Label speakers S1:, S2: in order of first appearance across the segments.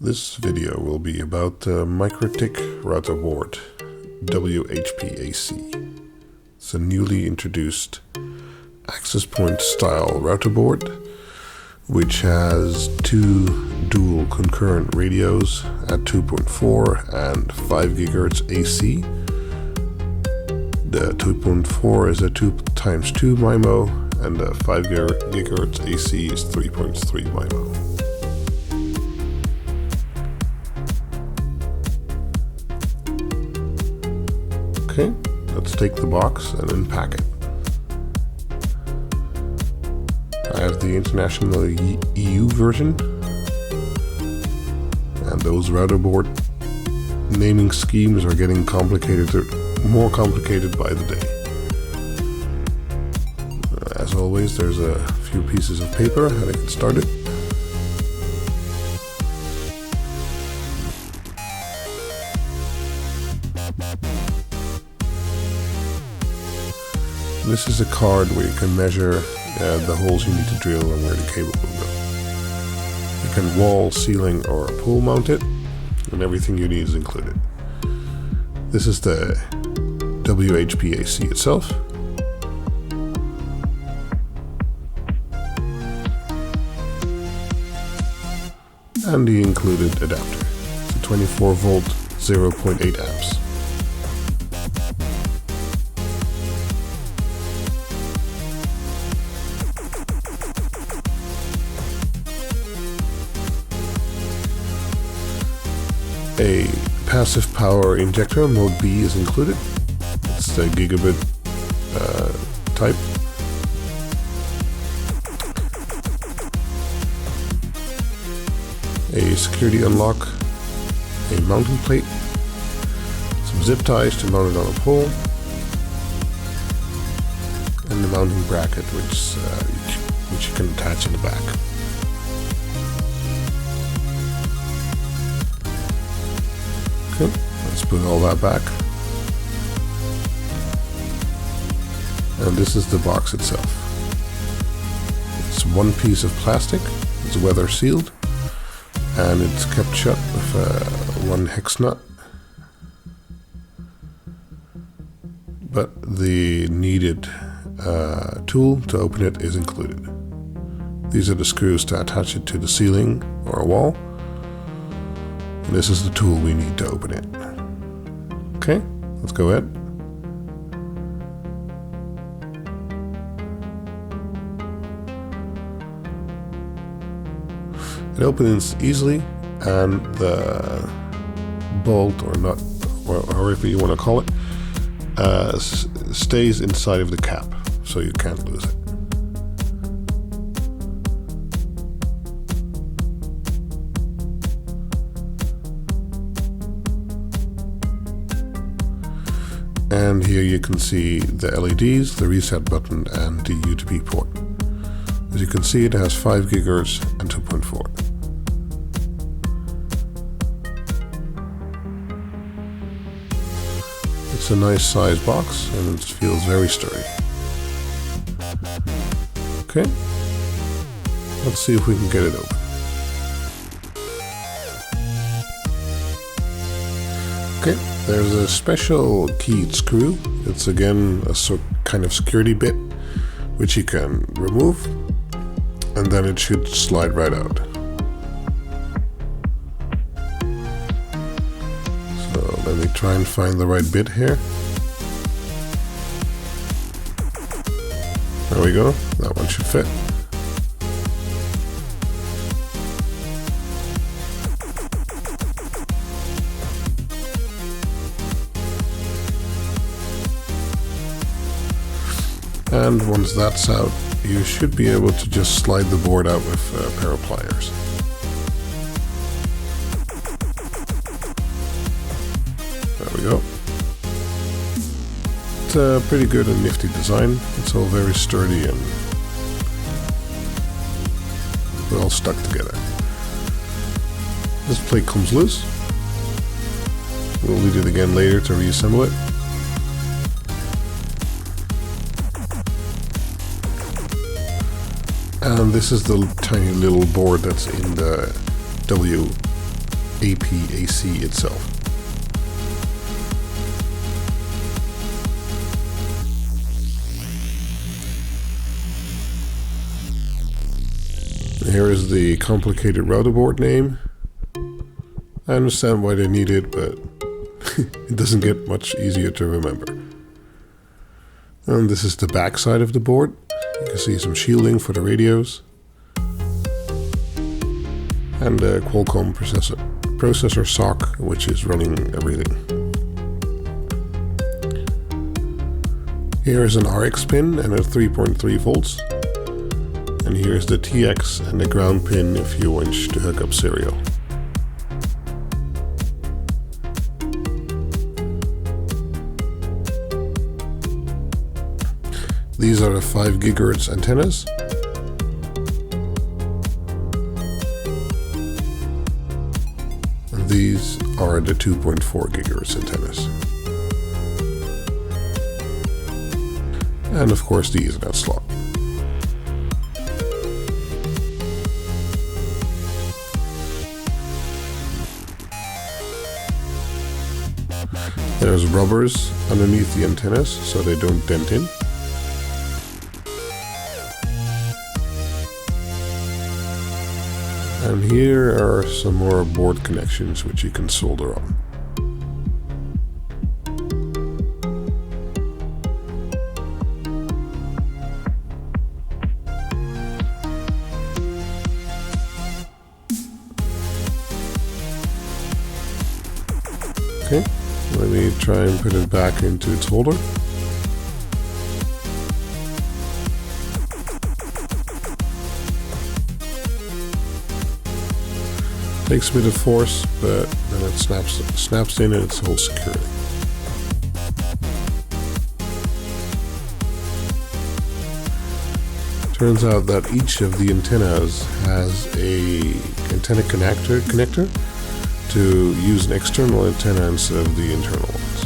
S1: This video will be about the Mikrotik Routerboard wAP. It's a newly introduced access point style router board which has two dual concurrent radios at 2.4 and 5 GHz AC. The 2.4 is a 2x2 MIMO and the 5 GHz AC is 3.3 MIMO. Okay, let's take the box and unpack it. I have the international EU version, and those router board naming schemes are getting more complicated by the day. As always, there's a few pieces of paper how to get started. This is a card where you can measure the holes you need to drill and where the cable will go. You can wall, ceiling, or pole mount it, and everything you need is included. This is the wAP itself. And the included adapter. It's a 24 volt, 0.8 amps. A passive power injector, mode B, is included. It's the gigabit type. A security unlock, a mounting plate, some zip ties to mount it on a pole, and the mounting bracket which you can attach in the back. Okay, let's put all that back. And this is the box itself. It's one piece of plastic, it's weather sealed, and it's kept shut with one hex nut. But the needed tool to open it is included. These are the screws to attach it to the ceiling or a wall. This is the tool we need to open it. Okay, let's go ahead. It opens easily, and the bolt or nut, or however you want to call it, stays inside of the cap, so you can't lose it. And here you can see the LEDs, the reset button, and the USB port. As you can see, it has 5 GHz and 2.4. It's a nice size box and it feels very sturdy. Okay, let's see if we can get it open. Okay, there's a special keyed screw. It's again a kind of security bit which you can remove, and then it should slide right out. So let me try and find the right bit here. There we go, that one should fit. And once that's out, you should be able to just slide the board out with a pair of pliers. There we go. It's a pretty good and nifty design. It's all very sturdy and well stuck together. This plate comes loose. We'll need it again later to reassemble it. And this is the tiny little board that's in the wAP itself. Here is the complicated router board name. I understand why they need it, but it doesn't get much easier to remember. And this is the back side of the board. You can see some shielding for the radios. And the Qualcomm processor SoC, which is running everything. Here is an RX pin and a 3.3 volts. And here's the TX and the ground pin if you wish to hook up serial. These are the 5 GHz antennas. And these are the 2.4 GHz antennas. And of course the Ethernet slot. There's rubbers underneath the antennas so they don't dent in. And here are some more board connections which you can solder on. Okay, let me try and put it back into its holder. Takes a bit of force, but then it snaps in and it's holds securely. Turns out that each of the antennas has a antenna connector to use an external antenna instead of the internal ones.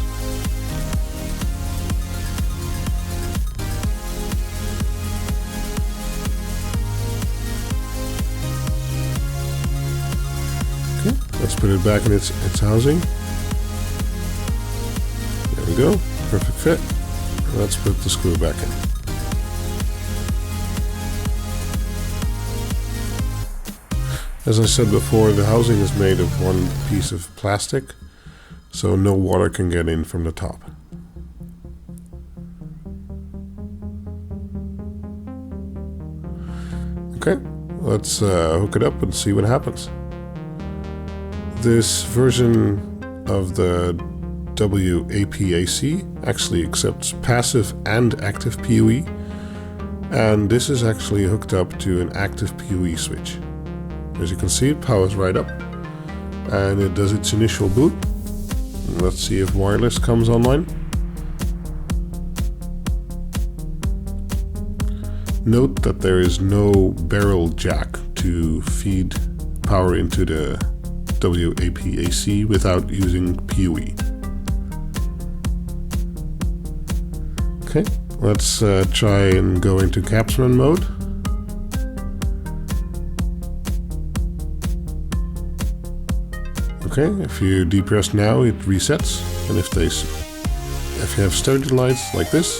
S1: Let's put it back in its housing. There we go, perfect fit. Let's put the screw back in. As I said before, the housing is made of one piece of plastic, so no water can get in from the top. Okay, let's hook it up and see what happens. This version of the wAP actually accepts passive and active PoE, and this is actually hooked up to an active PoE switch. As you can see, it powers right up, and it does its initial boot. Let's see if wireless comes online. Note that there is no barrel jack to feed power into the wAP without using PoE. Okay, let's try and go into Capsman mode. Okay, if you depress now, it resets, and if you have sturdy lights like this,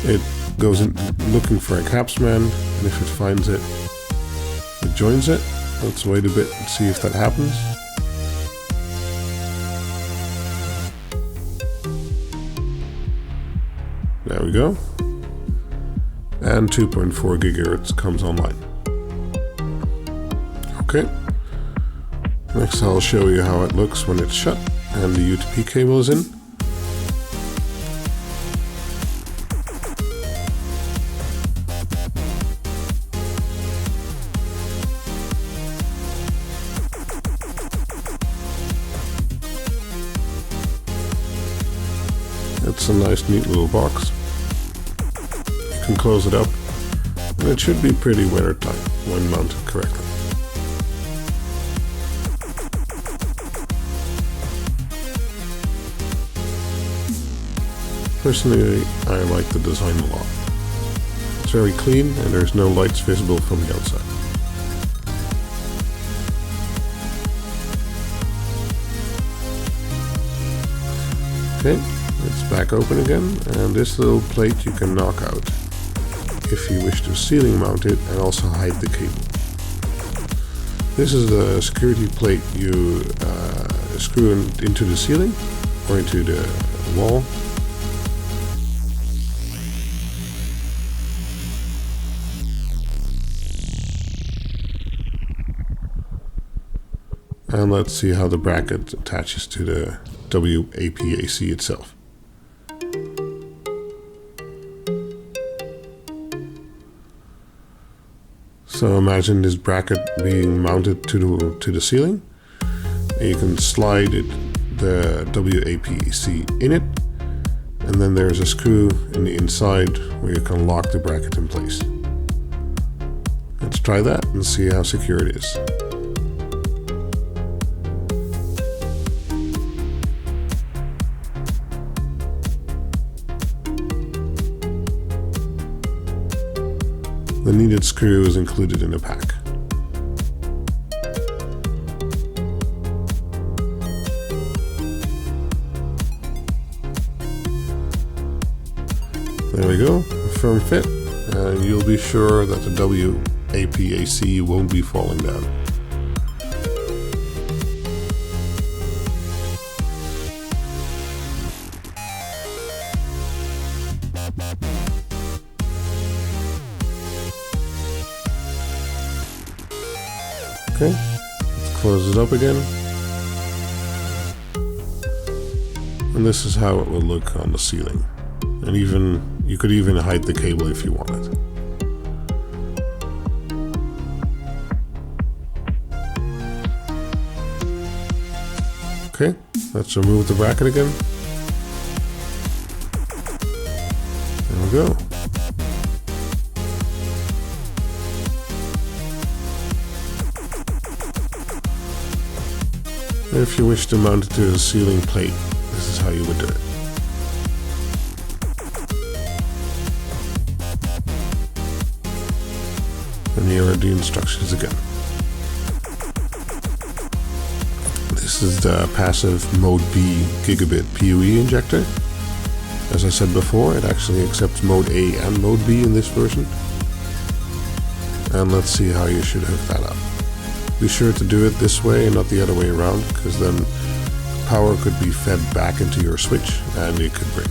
S1: it goes in looking for a Capsman, and if it finds it, it joins it. Let's wait a bit and see if that happens. There we go. And 2.4 GHz comes online. Okay. Next I'll show you how it looks when it's shut and the UTP cable is in. It's a nice neat little box. You can close it up and it should be pretty weathertight when mounted correctly. Personally, I like the design a lot. It's very clean and there's no lights visible from the outside. Okay, it's back open again, and this little plate you can knock out if you wish to ceiling mount it and also hide the cable. This is the security plate you screw into the ceiling or into the wall. And let's see how the bracket attaches to the wAP AC itself. So imagine this bracket being mounted to the ceiling. And you can slide the wAP AC in it, and then there's a screw in the inside where you can lock the bracket in place. Let's try that and see how secure it is. The needed screw is included in the pack. There we go, a firm fit, and you'll be sure that the wAP AC won't be falling down. Okay, let's close it up again. And this is how it will look on the ceiling. And you could even hide the cable if you wanted. Okay, let's remove the bracket again. There we go. If you wish to mount it to a ceiling plate, this is how you would do it. And here are the instructions again. This is the passive Mode B gigabit PoE injector. As I said before, it actually accepts Mode A and Mode B in this version. And let's see how you should hook that up. Be sure to do it this way and not the other way around, because then power could be fed back into your switch and it could break.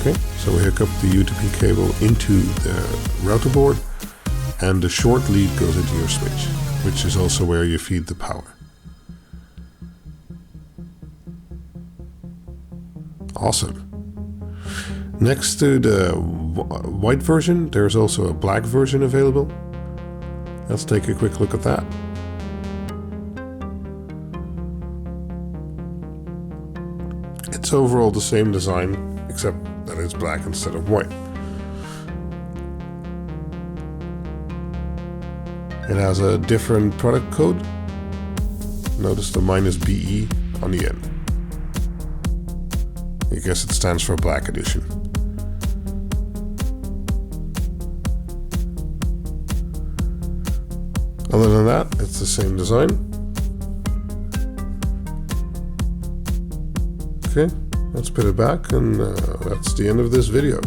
S1: Okay, so we hook up the UTP cable into the router board, and the short lead goes into your switch, which is also where you feed the power. Awesome. Next to the white version, there's also a black version available. Let's take a quick look at that. It's overall the same design, except that it's black instead of white. It has a different product code. Notice the -BE on the end. I guess it stands for Black Edition. Other than that, it's the same design. Okay, let's put it back, and that's the end of this video.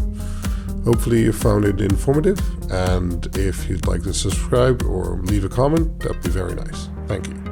S1: Hopefully you found it informative, and if you'd like to subscribe or leave a comment, that'd be very nice. Thank you.